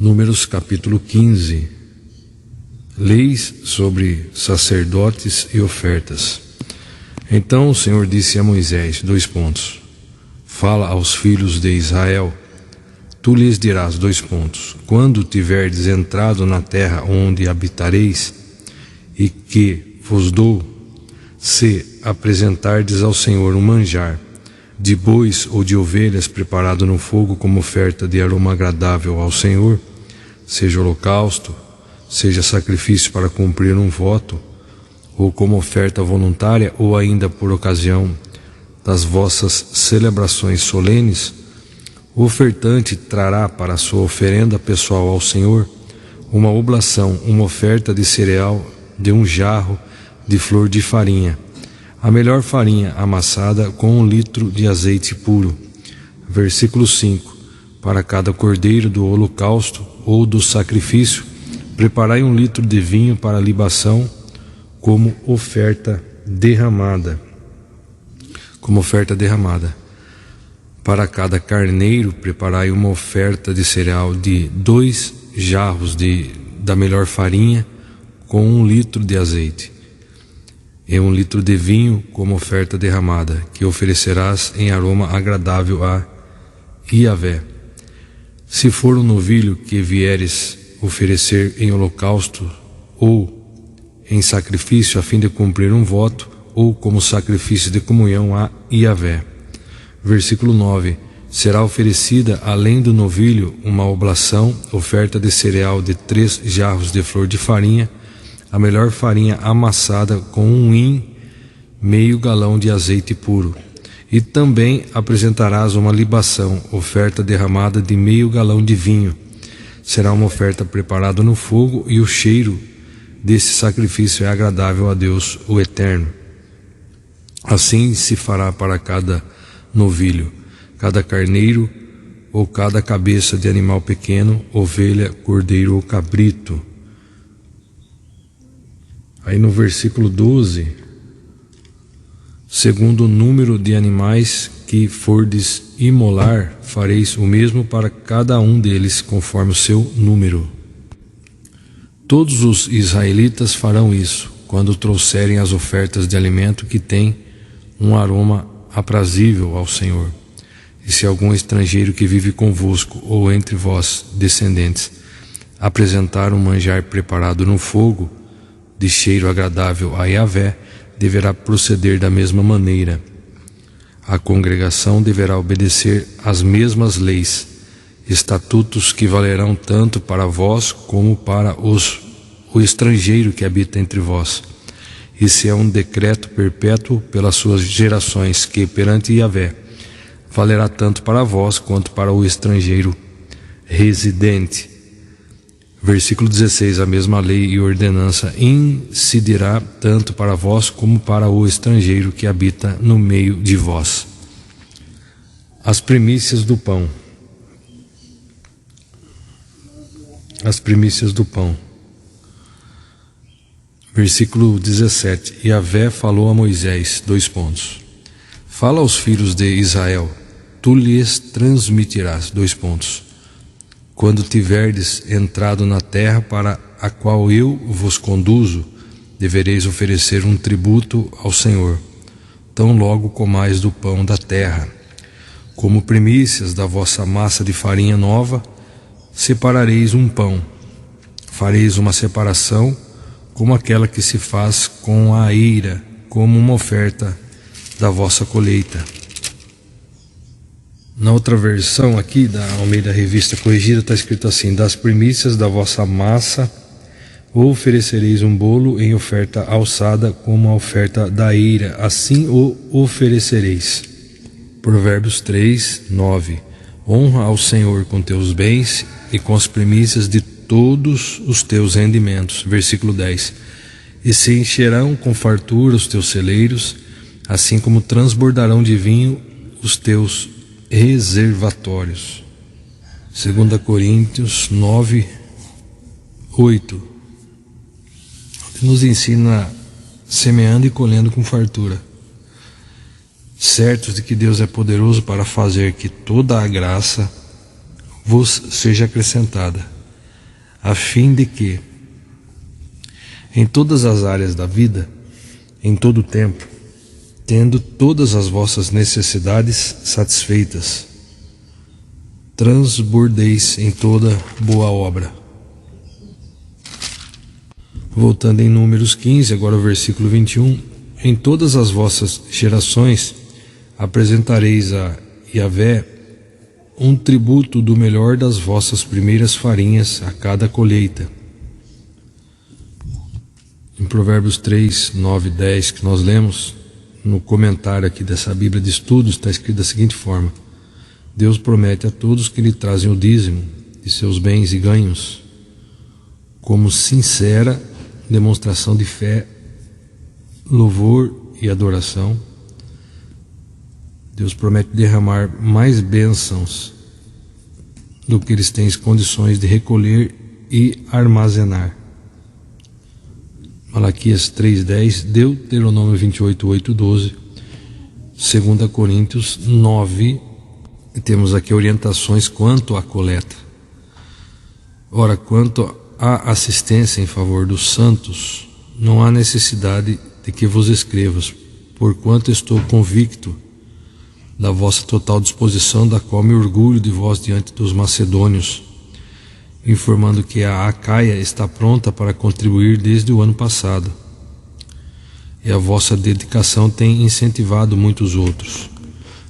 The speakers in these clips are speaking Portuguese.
Números capítulo 15. Leis sobre sacerdotes e ofertas. Então o Senhor disse a Moisés, fala aos filhos de Israel, tu lhes dirás, quando tiverdes entrado na terra onde habitareis, e que vos dou, se apresentardes ao Senhor um manjar, de bois ou de ovelhas preparado no fogo como oferta de aroma agradável ao Senhor, seja holocausto, seja sacrifício para cumprir um voto, ou como oferta voluntária, ou ainda por ocasião das vossas celebrações solenes, o ofertante trará para a sua oferenda pessoal ao Senhor uma oblação, uma oferta de cereal de um jarro de flor de farinha, a melhor farinha amassada com 1 litro de azeite puro. Versículo 5. Para cada cordeiro do holocausto ou do sacrifício, preparai 1 litro de vinho para libação como oferta derramada. Para cada carneiro, preparai uma oferta de cereal de 2 jarros da melhor farinha com 1 litro de azeite, e 1 litro de vinho como oferta derramada, que oferecerás em aroma agradável a Yahvé. Se for um novilho que vieres oferecer em holocausto ou em sacrifício a fim de cumprir um voto, ou como sacrifício de comunhão a Yahvé. Versículo 9. Será oferecida, além do novilho, uma oblação, oferta de cereal de 3 jarros de flor de farinha, a melhor farinha amassada com 1 hin, meio galão de azeite puro. E também apresentarás uma libação, oferta derramada de meio galão de vinho. Será uma oferta preparada no fogo, e o cheiro desse sacrifício é agradável a Deus, o Eterno. Assim se fará para cada novilho, cada carneiro ou cada cabeça de animal pequeno, ovelha, cordeiro ou cabrito. Aí no versículo 12, segundo o número de animais que fordes imolar, fareis o mesmo para cada um deles, conforme o seu número. Todos os israelitas farão isso, quando trouxerem as ofertas de alimento que têm um aroma aprazível ao Senhor. E se algum estrangeiro que vive convosco, ou entre vós, descendentes, apresentar um manjar preparado no fogo, de cheiro agradável a Yahvé, deverá proceder da mesma maneira. A congregação deverá obedecer às mesmas leis, estatutos que valerão tanto para vós como para o estrangeiro que habita entre vós. Esse é um decreto perpétuo pelas suas gerações, que perante Yahvé valerá tanto para vós quanto para o estrangeiro residente. Versículo 16. A mesma lei e ordenança incidirá tanto para vós como para o estrangeiro que habita no meio de vós. As primícias do pão. Versículo 17. Yahvé falou a Moisés, Fala aos filhos de Israel, tu lhes transmitirás, Quando tiverdes entrado na terra para a qual eu vos conduzo, devereis oferecer um tributo ao Senhor, tão logo comais do pão da terra. Como primícias da vossa massa de farinha nova, separareis um pão. Fareis uma separação como aquela que se faz com a eira, como uma oferta da vossa colheita. Na outra versão aqui, da Almeida Revista Corrigida, está escrito assim: das primícias da vossa massa oferecereis um bolo em oferta alçada como a oferta da eira, assim o oferecereis. Provérbios 3, 9. Honra ao Senhor com teus bens e com as primícias de todos os teus rendimentos. Versículo 10. E se encherão com fartura os teus celeiros, assim como transbordarão de vinho os teus reservatórios. 2 Coríntios 9, 8. Nos ensina semeando e colhendo com fartura, certos de que Deus é poderoso para fazer que toda a graça vos seja acrescentada, a fim de que, em todas as áreas da vida, em todo o tempo, tendo todas as vossas necessidades satisfeitas, transbordeis em toda boa obra. Voltando em Números 15, agora o versículo 21, em todas as vossas gerações apresentareis a Yahvé um tributo do melhor das vossas primeiras farinhas a cada colheita. Em Provérbios 3, 9 e 10, que nós lemos, no comentário aqui dessa Bíblia de Estudos, está escrito da seguinte forma: Deus promete a todos que lhe trazem o dízimo de seus bens e ganhos, como sincera demonstração de fé, louvor e adoração. Deus promete derramar mais bênçãos do que eles têm condições de recolher e armazenar. Malaquias 3:10, Deuteronômio 28, 8, 12, 2 Coríntios 9, temos aqui orientações quanto à coleta. Ora, quanto à assistência em favor dos santos, não há necessidade de que vos escrevas, porquanto estou convicto da vossa total disposição, da qual me orgulho de vós diante dos macedônios, informando que a Acaia está pronta para contribuir desde o ano passado, e a vossa dedicação tem incentivado muitos outros.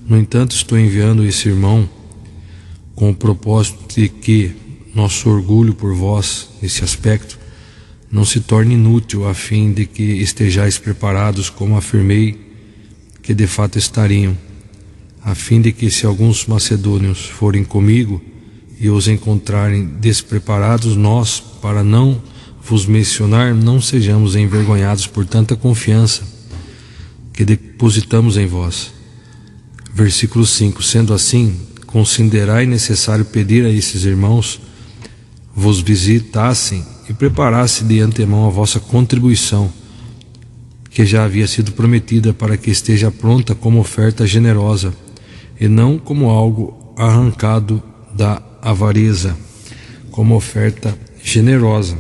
No entanto, estou enviando esse irmão com o propósito de que nosso orgulho por vós, nesse aspecto, não se torne inútil, a fim de que estejais preparados, como afirmei que de fato estariam, a fim de que, se alguns macedônios forem comigo e os encontrarem despreparados, nós, para não vos mencionar, não sejamos envergonhados por tanta confiança que depositamos em vós. Versículo 5, sendo assim, considerai necessário pedir a esses irmãos vos visitassem e preparassem de antemão a vossa contribuição, que já havia sido prometida, para que esteja pronta como oferta generosa, e não como algo arrancado da avareza, como oferta generosa,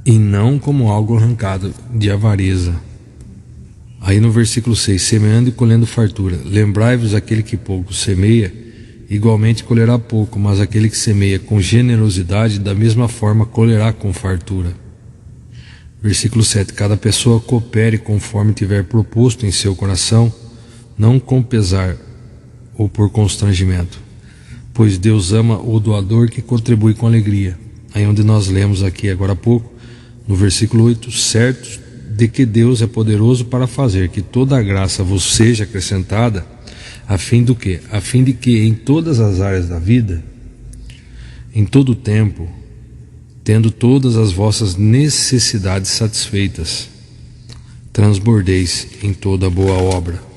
e não como algo arrancado de avareza. Aí no versículo 6, semeando e colhendo fartura, lembrai-vos: aquele que pouco semeia, igualmente colherá pouco, mas aquele que semeia com generosidade, da mesma forma colherá com fartura. Versículo 7, cada pessoa coopere conforme tiver proposto em seu coração, não com pesar ou por constrangimento, pois Deus ama o doador que contribui com alegria. Aí onde nós lemos aqui agora há pouco, no versículo 8, certos de que Deus é poderoso para fazer que toda a graça vos seja acrescentada, a fim do quê? A fim de que em todas as áreas da vida, em todo o tempo, tendo todas as vossas necessidades satisfeitas, transbordeis em toda boa obra.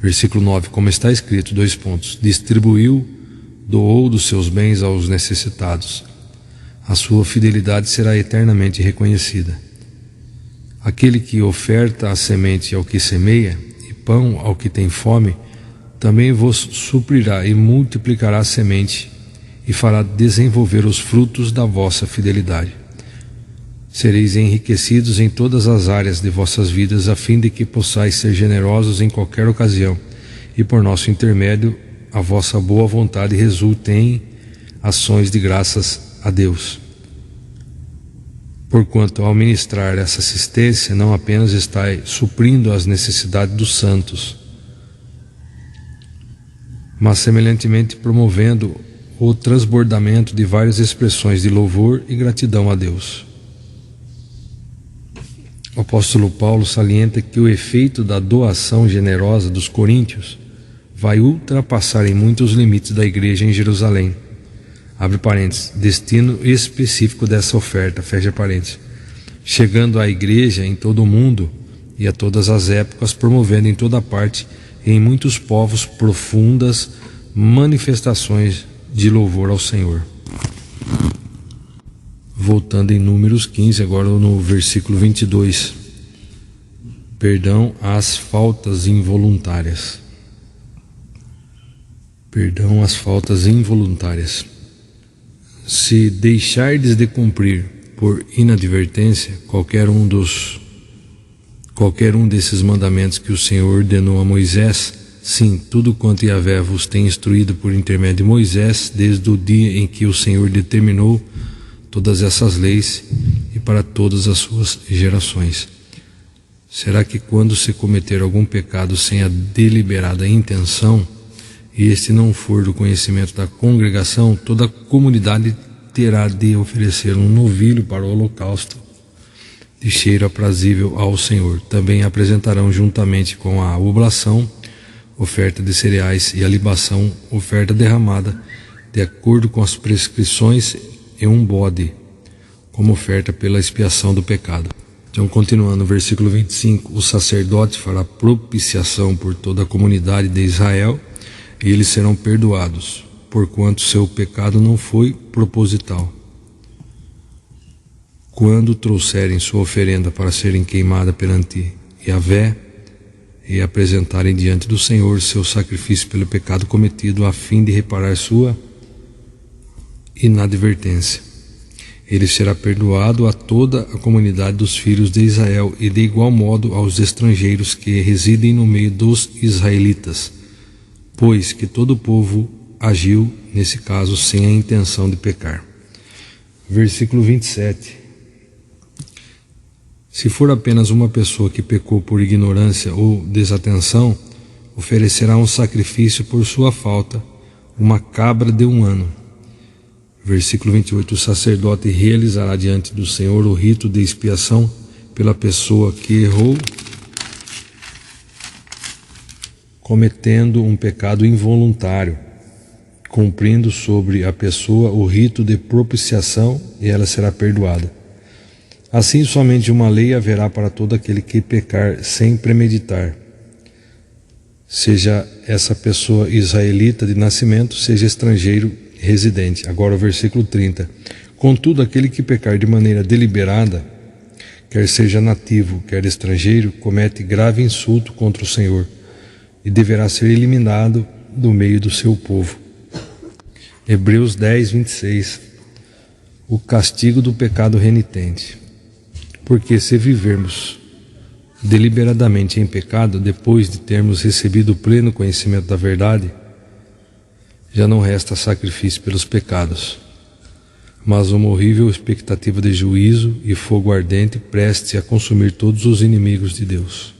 Versículo 9, como está escrito, distribuiu, doou dos seus bens aos necessitados. A sua fidelidade será eternamente reconhecida. Aquele que oferta a semente ao que semeia, e pão ao que tem fome, também vos suprirá e multiplicará a semente, e fará desenvolver os frutos da vossa fidelidade. Sereis enriquecidos em todas as áreas de vossas vidas, a fim de que possais ser generosos em qualquer ocasião, e por nosso intermédio a vossa boa vontade resulte em ações de graças a Deus. Porquanto, ao ministrar essa assistência, não apenas estai suprindo as necessidades dos santos, mas semelhantemente promovendo o transbordamento de várias expressões de louvor e gratidão a Deus. O apóstolo Paulo salienta que o efeito da doação generosa dos coríntios vai ultrapassar em muitos limites da igreja em Jerusalém. Abre parênteses, destino específico dessa oferta, fecha parênteses, chegando à igreja em todo o mundo e a todas as épocas, promovendo em toda parte e em muitos povos profundas manifestações de louvor ao Senhor. Voltando em Números 15, agora no versículo 22. Perdão às faltas involuntárias. Perdão às faltas involuntárias. se deixardes de cumprir por inadvertência qualquer um desses mandamentos que o Senhor ordenou a Moisés, sim, tudo quanto Yahvé vos tem instruído por intermédio de Moisés, desde o dia em que o Senhor determinou todas essas leis e para todas as suas gerações. Será que quando se cometer algum pecado sem a deliberada intenção, e este não for do conhecimento da congregação, toda a comunidade terá de oferecer um novilho para o holocausto, de cheiro aprazível ao Senhor. Também apresentarão juntamente com a oblação, oferta de cereais, e a libação, oferta derramada, de acordo com as prescrições, e um bode, como oferta pela expiação do pecado. Então, continuando, versículo 25, o sacerdote fará propiciação por toda a comunidade de Israel, e eles serão perdoados, porquanto seu pecado não foi proposital. Quando trouxerem sua oferenda para serem queimada perante Yahvé, e apresentarem diante do Senhor seu sacrifício pelo pecado cometido, a fim de reparar sua inadvertência, ele será perdoado a toda a comunidade dos filhos de Israel, e de igual modo aos estrangeiros que residem no meio dos israelitas, pois que todo o povo agiu, nesse caso, sem a intenção de pecar. Versículo 27. Se for apenas uma pessoa que pecou por ignorância ou desatenção, oferecerá um sacrifício por sua falta, uma cabra de 1 ano. Versículo 28, o sacerdote realizará diante do Senhor o rito de expiação pela pessoa que errou, cometendo um pecado involuntário, cumprindo sobre a pessoa o rito de propiciação, e ela será perdoada. Assim, somente uma lei haverá para todo aquele que pecar sem premeditar, seja essa pessoa israelita de nascimento, seja estrangeiro residente. Agora o versículo 30. Contudo, aquele que pecar de maneira deliberada, quer seja nativo, quer estrangeiro, comete grave insulto contra o Senhor, e deverá ser eliminado do meio do seu povo. Hebreus 10, 26. O castigo do pecado renitente. Porque se vivermos deliberadamente em pecado, depois de termos recebido o pleno conhecimento da verdade, já não resta sacrifício pelos pecados, mas uma horrível expectativa de juízo e fogo ardente preste a consumir todos os inimigos de Deus.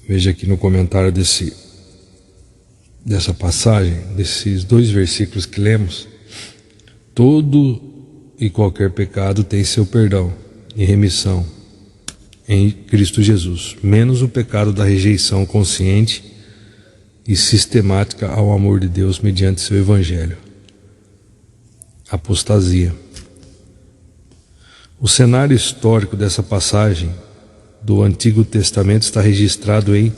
Veja aqui no comentário dessa passagem, desses 2 versículos que lemos: todo e qualquer pecado tem seu perdão e remissão em Cristo Jesus, menos o pecado da rejeição consciente e sistemática ao amor de Deus mediante seu Evangelho. Apostasia. O cenário histórico dessa passagem do Antigo Testamento está registrado em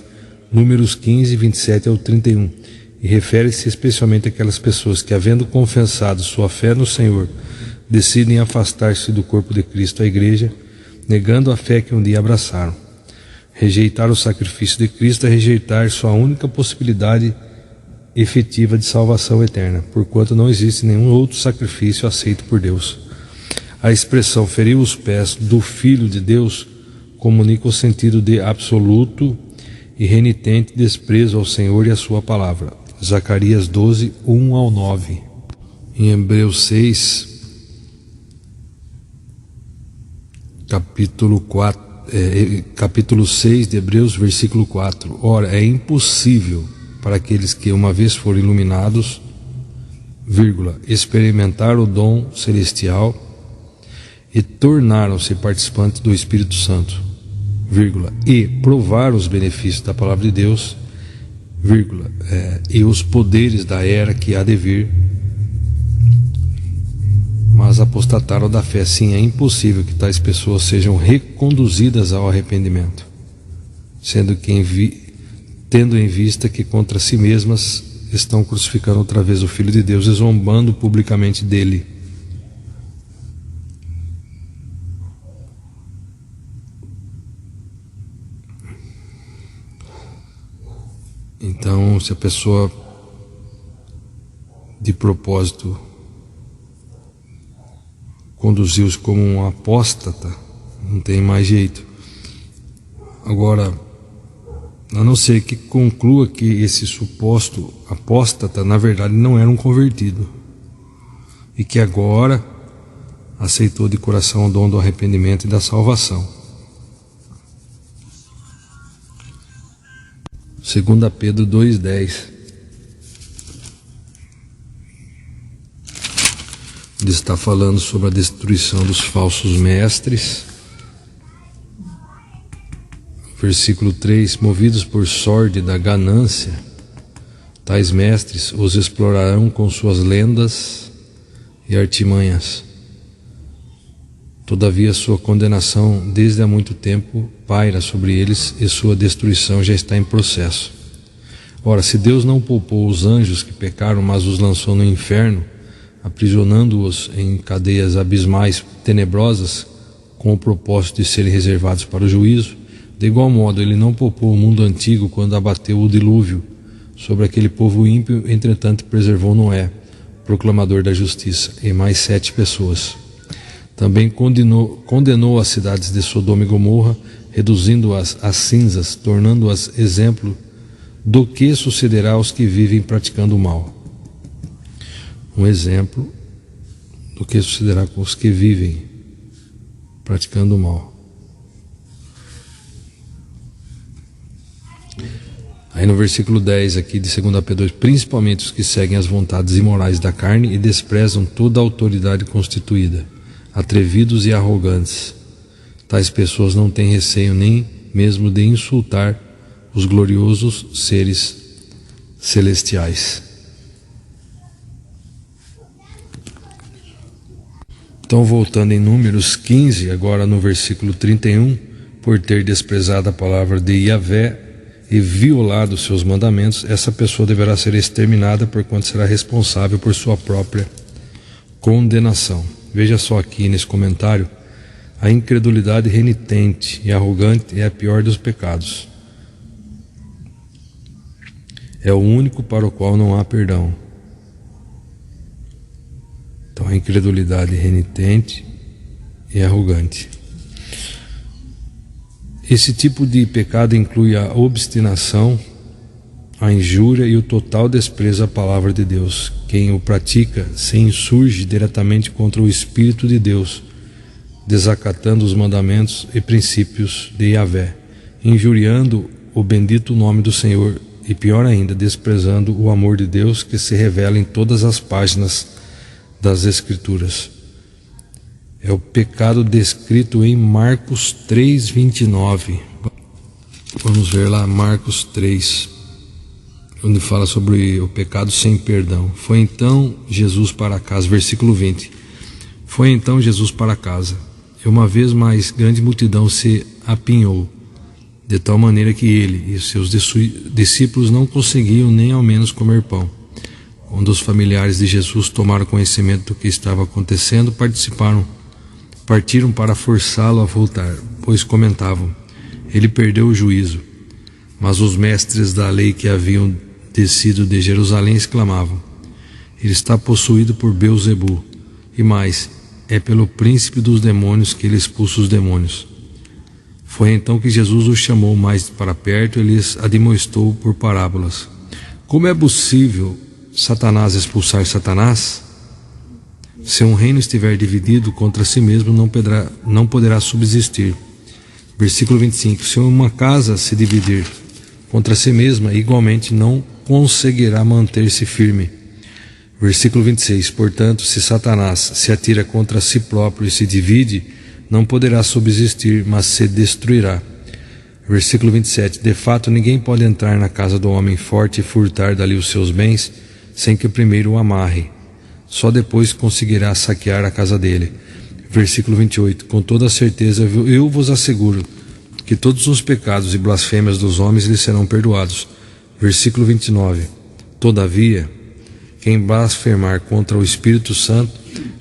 Números 15, 27 ao 31, e refere-se especialmente àquelas pessoas que, havendo confessado sua fé no Senhor, decidem afastar-se do corpo de Cristo, a Igreja, negando a fé que um dia abraçaram. Rejeitar o sacrifício de Cristo é rejeitar sua única possibilidade efetiva de salvação eterna, porquanto não existe nenhum outro sacrifício aceito por Deus. A expressão feriu os pés do Filho de Deus comunica o sentido de absoluto e renitente desprezo ao Senhor e à sua palavra. Zacarias 12, 1 ao 9. Em Hebreus 6, capítulo 6 de Hebreus, versículo 4. Ora, é impossível para aqueles que uma vez foram iluminados, experimentar o dom celestial e tornaram-se participantes do Espírito Santo, e provar os benefícios da palavra de Deus, e os poderes da era que há de vir, mas apostataram da fé. Sim, é impossível que tais pessoas sejam reconduzidas ao arrependimento, tendo em vista que contra si mesmas estão crucificando outra vez o Filho de Deus e zombando publicamente dele. Então, se a pessoa de propósito conduziu-se como um apóstata, não tem mais jeito. Agora, a não ser que conclua que esse suposto apóstata, na verdade, não era um convertido, e que agora aceitou de coração o dom do arrependimento e da salvação. 2 Pedro 2,10, ele está falando sobre a destruição dos falsos mestres. Versículo 3: movidos por sórdida ganância, tais mestres os explorarão com suas lendas e artimanhas. Todavia sua condenação desde há muito tempo paira sobre eles e sua destruição já está em processo. Ora, se Deus não poupou os anjos que pecaram, mas os lançou no inferno, aprisionando-os em cadeias abismais tenebrosas, com o propósito de serem reservados para o juízo, de igual modo ele não poupou o mundo antigo quando abateu o dilúvio sobre aquele povo ímpio, entretanto preservou Noé, proclamador da justiça, e mais 7 pessoas. Também condenou as cidades de Sodoma e Gomorra, reduzindo-as a cinzas, tornando-as exemplo do que sucederá aos que vivem praticando o mal. Um exemplo do que sucederá com os que vivem praticando o mal. Aí no versículo 10 aqui de 2 Pedro, principalmente os que seguem as vontades imorais da carne e desprezam toda a autoridade constituída, atrevidos e arrogantes. Tais pessoas não têm receio nem mesmo de insultar os gloriosos seres celestiais. Então, voltando em Números 15, agora no versículo 31, por ter desprezado a palavra de Yahvé e violado seus mandamentos, essa pessoa deverá ser exterminada, porquanto será responsável por sua própria condenação. Veja só aqui nesse comentário: a incredulidade renitente e arrogante é a pior dos pecados. É o único para o qual não há perdão. Então, a incredulidade renitente e arrogante. Esse tipo de pecado inclui a obstinação, a injúria e o total desprezo à palavra de Deus. Quem o pratica se insurge diretamente contra o Espírito de Deus, desacatando os mandamentos e princípios de Yahvé, injuriando o bendito nome do Senhor e, pior ainda, desprezando o amor de Deus que se revela em todas as páginas das Escrituras. É o pecado descrito em Marcos 3:29. Vamos ver lá Marcos 3, onde fala sobre o pecado sem perdão. Foi então Jesus para casa, versículo 20. Foi então Jesus para casa, e uma vez mais grande multidão se apinhou, de tal maneira que ele e os seus discípulos não conseguiam nem ao menos comer pão. Quando os familiares de Jesus tomaram conhecimento do que estava acontecendo, partiram para forçá-lo a voltar, pois comentavam: ele perdeu o juízo. Mas os mestres da lei que haviam descido de Jerusalém exclamavam: ele está possuído por Beelzebu, e mais, é pelo príncipe dos demônios que ele expulsa os demônios. Foi então que Jesus os chamou mais para perto e lhes admoestou por parábolas: como é possível Satanás expulsar Satanás? Se um reino estiver dividido contra si mesmo, não poderá subsistir. Versículo 25. Se uma casa se dividir contra si mesma, igualmente não conseguirá manter-se firme. Versículo 26. Portanto, se Satanás se atira contra si próprio e se divide, não poderá subsistir, mas se destruirá. Versículo 27. De fato, ninguém pode entrar na casa do homem forte e furtar dali os seus bens, sem que primeiro o amarre. Só depois conseguirá saquear a casa dele. Versículo 28. Com toda certeza eu vos asseguro que todos os pecados e blasfêmias dos homens lhes serão perdoados. Versículo 29. Todavia, quem blasfemar contra o Espírito Santo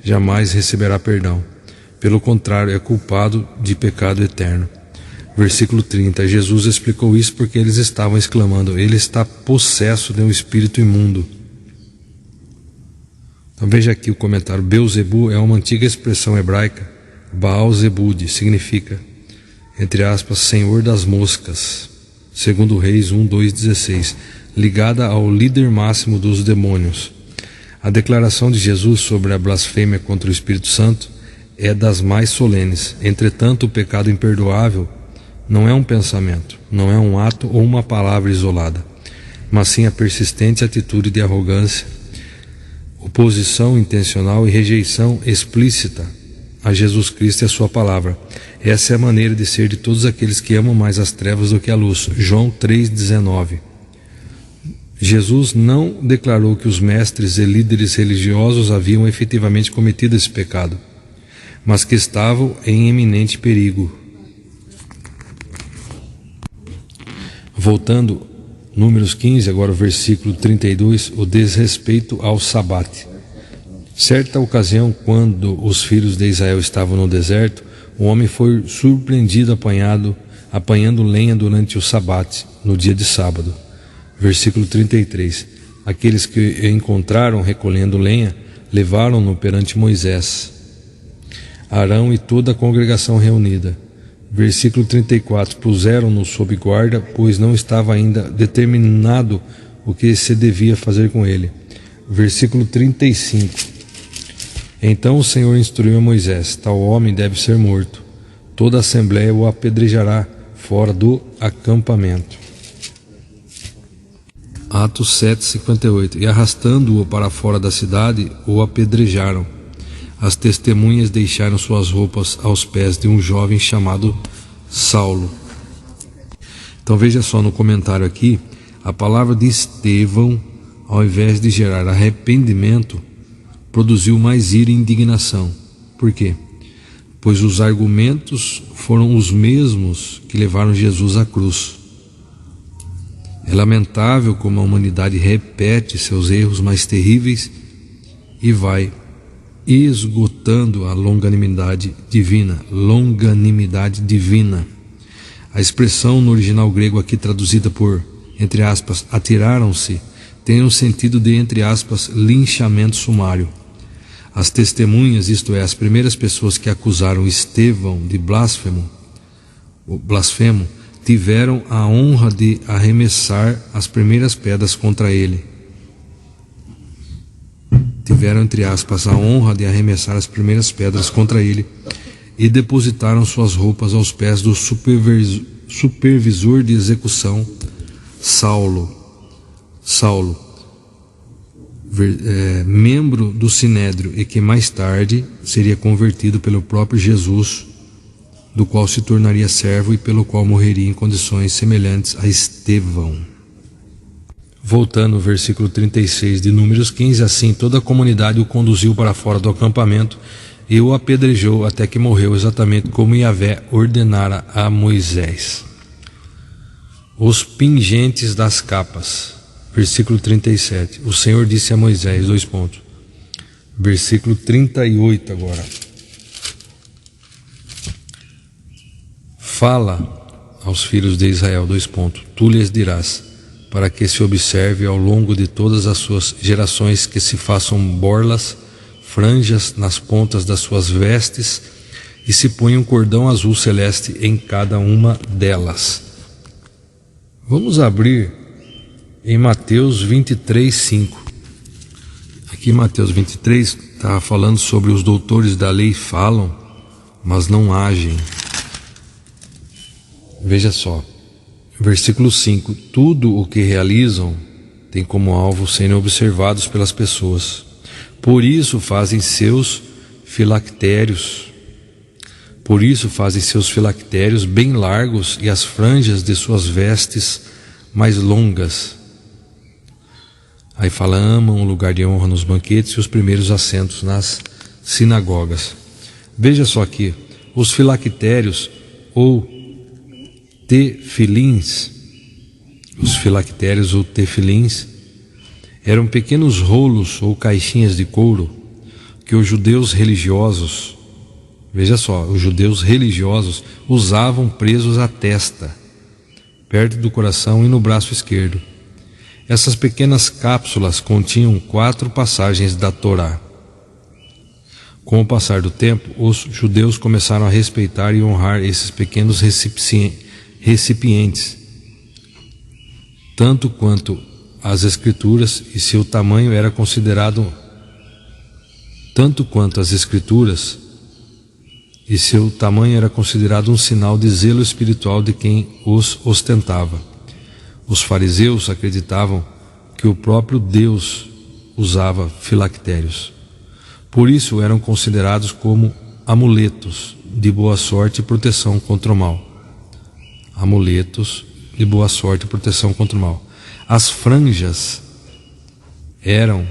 jamais receberá perdão. Pelo contrário, é culpado de pecado eterno. Versículo 30. Jesus explicou isso porque eles estavam exclamando: ele está possesso de um espírito imundo. Então veja aqui o comentário. Beuzebu é uma antiga expressão hebraica. Baal-zebud significa, entre aspas, senhor das moscas, segundo Reis 1:2-16, ligada ao líder máximo dos demônios. A declaração de Jesus sobre a blasfêmia contra o Espírito Santo é das mais solenes. Entretanto, o pecado imperdoável não é um pensamento, não é um ato ou uma palavra isolada, mas sim a persistente atitude de arrogância, oposição intencional e rejeição explícita a Jesus Cristo e a sua palavra. Essa é a maneira de ser de todos aqueles que amam mais as trevas do que a luz. João 3,19. Jesus não declarou que os mestres e líderes religiosos haviam efetivamente cometido esse pecado, mas que estavam em eminente perigo. Voltando, Números 15, agora o versículo 32, o desrespeito ao sabate. Certa ocasião, quando os filhos de Israel estavam no deserto, o homem foi surpreendido apanhando lenha durante o sabate, no dia de sábado. Versículo 33. Aqueles que encontraram recolhendo lenha, levaram-no perante Moisés, Arão e toda a congregação reunida. Versículo 34. Puseram-no sob guarda, pois não estava ainda determinado o que se devia fazer com ele. Versículo 35. Então o Senhor instruiu a Moisés: tal homem deve ser morto. Toda a assembleia o apedrejará fora do acampamento. Atos 7:58. E arrastando-o para fora da cidade, o apedrejaram. As testemunhas deixaram suas roupas aos pés de um jovem chamado Saulo. Então veja só no comentário aqui, a palavra de Estevão, ao invés de gerar arrependimento, produziu mais ira e indignação. Por quê? Pois os argumentos foram os mesmos que levaram Jesus à cruz. É lamentável como a humanidade repete seus erros mais terríveis e vai esgotando a longanimidade divina. Longanimidade divina. A expressão no original grego aqui traduzida por, entre aspas, atiraram-se, tem um sentido de, entre aspas, linchamento sumário. As testemunhas, isto é, as primeiras pessoas que acusaram Estevão de blasfemo, tiveram a honra de arremessar as primeiras pedras contra ele. Tiveram, entre aspas, a honra de arremessar as primeiras pedras contra ele e depositaram suas roupas aos pés do supervisor de execução, Saulo, membro do Sinédrio e que mais tarde seria convertido pelo próprio Jesus, do qual se tornaria servo e pelo qual morreria em condições semelhantes a Estevão. Voltando ao versículo 36 de Números 15, assim toda a comunidade o conduziu para fora do acampamento e o apedrejou até que morreu, exatamente como Yahvé ordenara a Moisés. Os pingentes das capas. Versículo 37. O Senhor disse a Moisés, Versículo 38 agora. Fala aos filhos de Israel, Tu lhes dirás, para que se observe ao longo de todas as suas gerações que se façam borlas, franjas nas pontas das suas vestes e se ponha um cordão azul celeste em cada uma delas. Vamos abrir em Mateus 23:5. Aqui Mateus 23 está falando sobre os doutores da lei falam, mas não agem. Veja só, versículo 5: tudo o que realizam tem como alvo serem observados pelas pessoas. Por isso fazem seus filactérios bem largos e as franjas de suas vestes mais longas. Aí fala, amam o lugar de honra nos banquetes e os primeiros assentos nas sinagogas. Veja só aqui, os filactérios ou tefilins, eram pequenos rolos ou caixinhas de couro que os judeus religiosos, Veja só, os judeus religiosos usavam presos à testa, perto do coração e no braço esquerdo. Essas pequenas cápsulas continham 4 passagens da Torá. Com o passar do tempo, os judeus começaram a respeitar e honrar esses pequenos recipientes, tanto quanto as escrituras, e seu tamanho era considerado um sinal de zelo espiritual de quem os ostentava. Os fariseus acreditavam que o próprio Deus usava filactérios. Por isso eram considerados como amuletos de boa sorte e proteção contra o mal. Amuletos de boa sorte e proteção contra o mal. As franjas eram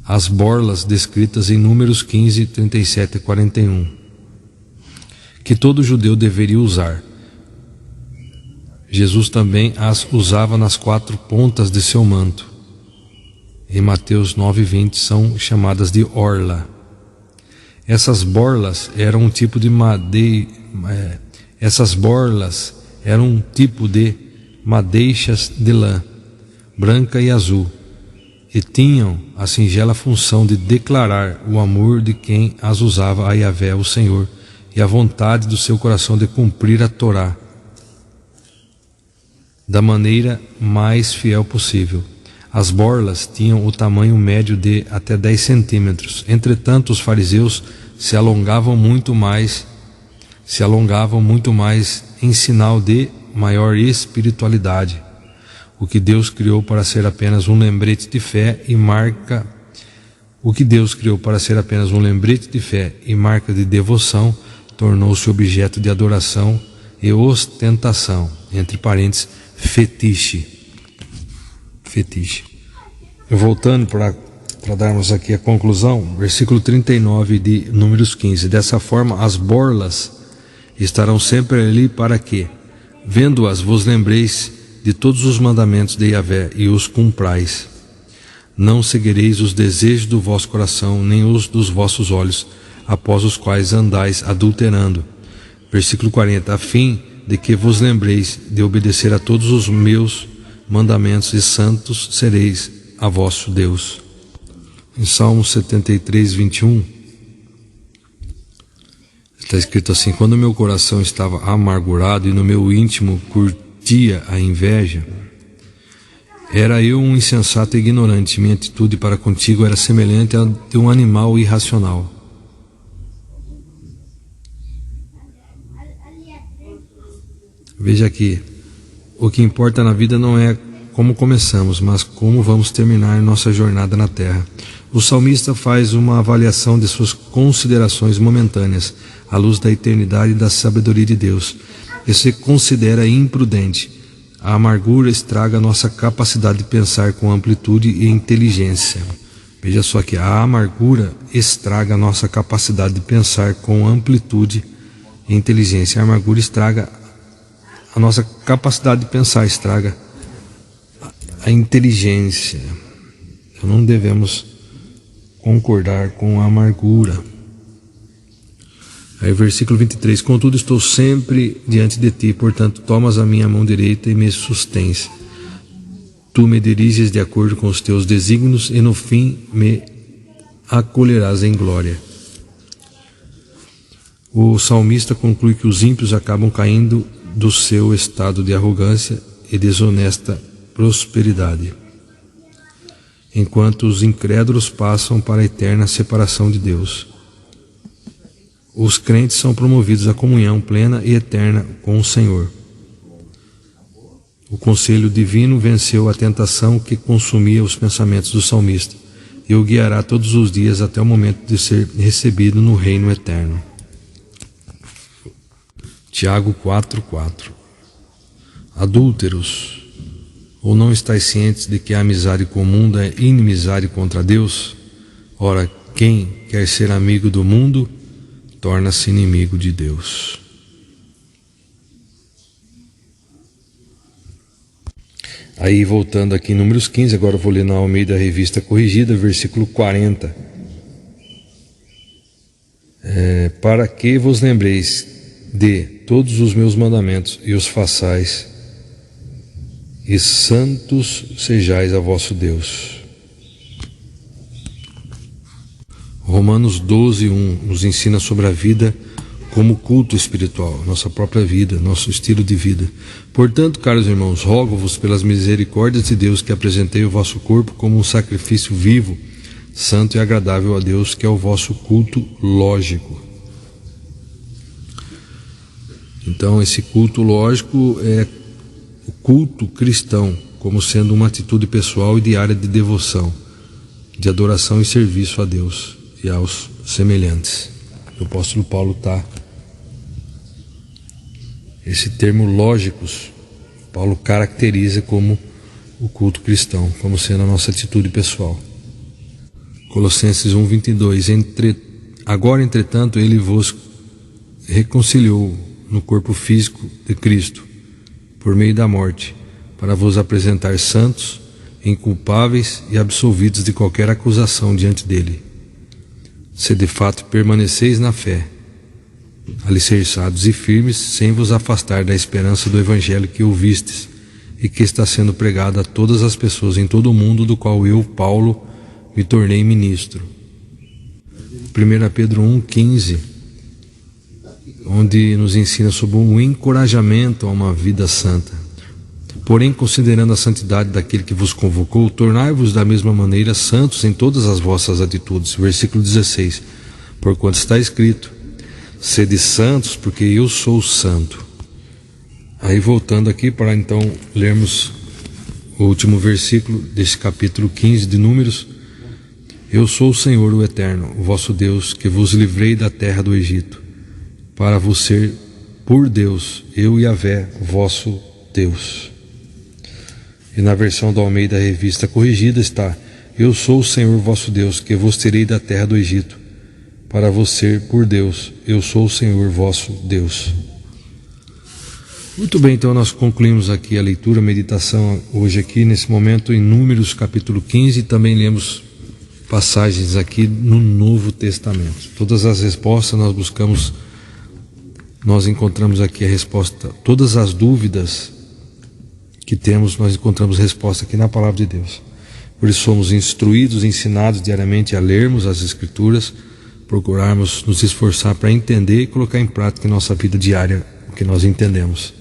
as borlas descritas em Números 15, 37 e 41, que todo judeu deveria usar. Jesus também as usava nas 4 pontas de seu manto. Em Mateus 9:20 são chamadas de orla. Essas borlas eram um tipo de madeixas de lã, branca e azul, e tinham a singela função de declarar o amor de quem as usava a Yahvé, o Senhor, e a vontade do seu coração de cumprir a Torá da maneira mais fiel possível. As borlas tinham o tamanho médio de até 10 centímetros. Entretanto, os fariseus se alongavam muito mais em sinal de maior espiritualidade, o que Deus criou para ser apenas um lembrete de fé e marca de devoção, tornou-se objeto de adoração e ostentação, entre parênteses, fetiche. Voltando para darmos aqui a conclusão, versículo 39 de Números 15. Dessa forma, as borlas estarão sempre ali para que, vendo-as, vos lembreis de todos os mandamentos de Yahvé e os cumprais. Não seguireis os desejos do vosso coração, nem os dos vossos olhos, após os quais andais adulterando. Versículo 40. A fim de que vos lembreis de obedecer a todos os meus mandamentos, e santos sereis a vosso Deus. Em Salmo 73, 21, está escrito assim: quando meu coração estava amargurado e no meu íntimo curtia a inveja, era eu um insensato e ignorante. Minha atitude para contigo era semelhante à de um animal irracional. Veja aqui, o que importa na vida não é como começamos, mas como vamos terminar nossa jornada na terra. O salmista faz uma avaliação de suas considerações momentâneas, à luz da eternidade e da sabedoria de Deus. Ele se considera imprudente. A amargura estraga nossa capacidade de pensar com amplitude e inteligência. Veja só aqui, a amargura estraga a nossa capacidade de pensar com amplitude e inteligência. A amargura estraga a nossa capacidade de pensar, estraga a inteligência. Então não devemos concordar com a amargura. Aí versículo 23, contudo estou sempre diante de ti, portanto tomas a minha mão direita e me sustens. Tu me diriges de acordo com os teus desígnios e no fim me acolherás em glória. O salmista conclui que os ímpios acabam caindo do seu estado de arrogância e desonesta prosperidade, enquanto os incrédulos passam para a eterna separação de Deus. Os crentes são promovidos à comunhão plena e eterna com o Senhor. O conselho divino venceu a tentação que consumia os pensamentos do salmista e o guiará todos os dias até o momento de ser recebido no reino eterno. Tiago 4:4. Adúlteros, ou não estáis cientes de que a amizade com o mundo é inimizade contra Deus? Ora, quem quer ser amigo do mundo, torna-se inimigo de Deus. Aí voltando aqui em Números 15, agora eu vou ler na Almeida Revista Corrigida, versículo 40. para que vos lembreis de todos os meus mandamentos e os façais, e santos sejais a vosso Deus. Romanos 12:1 nos ensina sobre a vida como culto espiritual, nossa própria vida, nosso estilo de vida. Portanto, caros irmãos, rogo-vos pelas misericórdias de Deus que apresentei o vosso corpo como um sacrifício vivo, santo e agradável a Deus, que é o vosso culto lógico. Então, esse culto lógico é o culto cristão, como sendo uma atitude pessoal e diária de devoção, de adoração e serviço a Deus e aos semelhantes. O apóstolo Paulo esse termo lógicos, Paulo caracteriza como o culto cristão, como sendo a nossa atitude pessoal. Colossenses 1:22, agora, entretanto, ele vos reconciliou no corpo físico de Cristo, por meio da morte, para vos apresentar santos, inculpáveis e absolvidos de qualquer acusação diante dele. Se de fato permaneceis na fé, alicerçados e firmes, sem vos afastar da esperança do Evangelho que ouvistes e que está sendo pregado a todas as pessoas em todo o mundo, do qual eu, Paulo, me tornei ministro. 1 Pedro 1:15, onde nos ensina sobre um encorajamento a uma vida santa. Porém, considerando a santidade daquele que vos convocou, tornai-vos da mesma maneira santos em todas as vossas atitudes. Versículo 16, porquanto está escrito, sede santos, porque eu sou santo. Aí voltando aqui para então lermos o último versículo desse capítulo 15 de Números. Eu sou o Senhor, o Eterno, o vosso Deus, que vos livrei da terra do Egito, para vos ser por Deus, eu Yahvé, vosso Deus. E na versão da Almeida Revista Corrigida está, eu sou o Senhor vosso Deus, que vos tirei da terra do Egito, para vos ser por Deus, eu sou o Senhor vosso Deus. Muito bem, então nós concluímos aqui a leitura, a meditação hoje aqui, nesse momento, em Números capítulo 15, e também lemos passagens aqui no Novo Testamento. Todas as respostas nós encontramos aqui a resposta, todas as dúvidas que temos, nós encontramos resposta aqui na Palavra de Deus. Por isso somos instruídos, ensinados diariamente a lermos as Escrituras, procurarmos nos esforçar para entender e colocar em prática em nossa vida diária o que nós entendemos.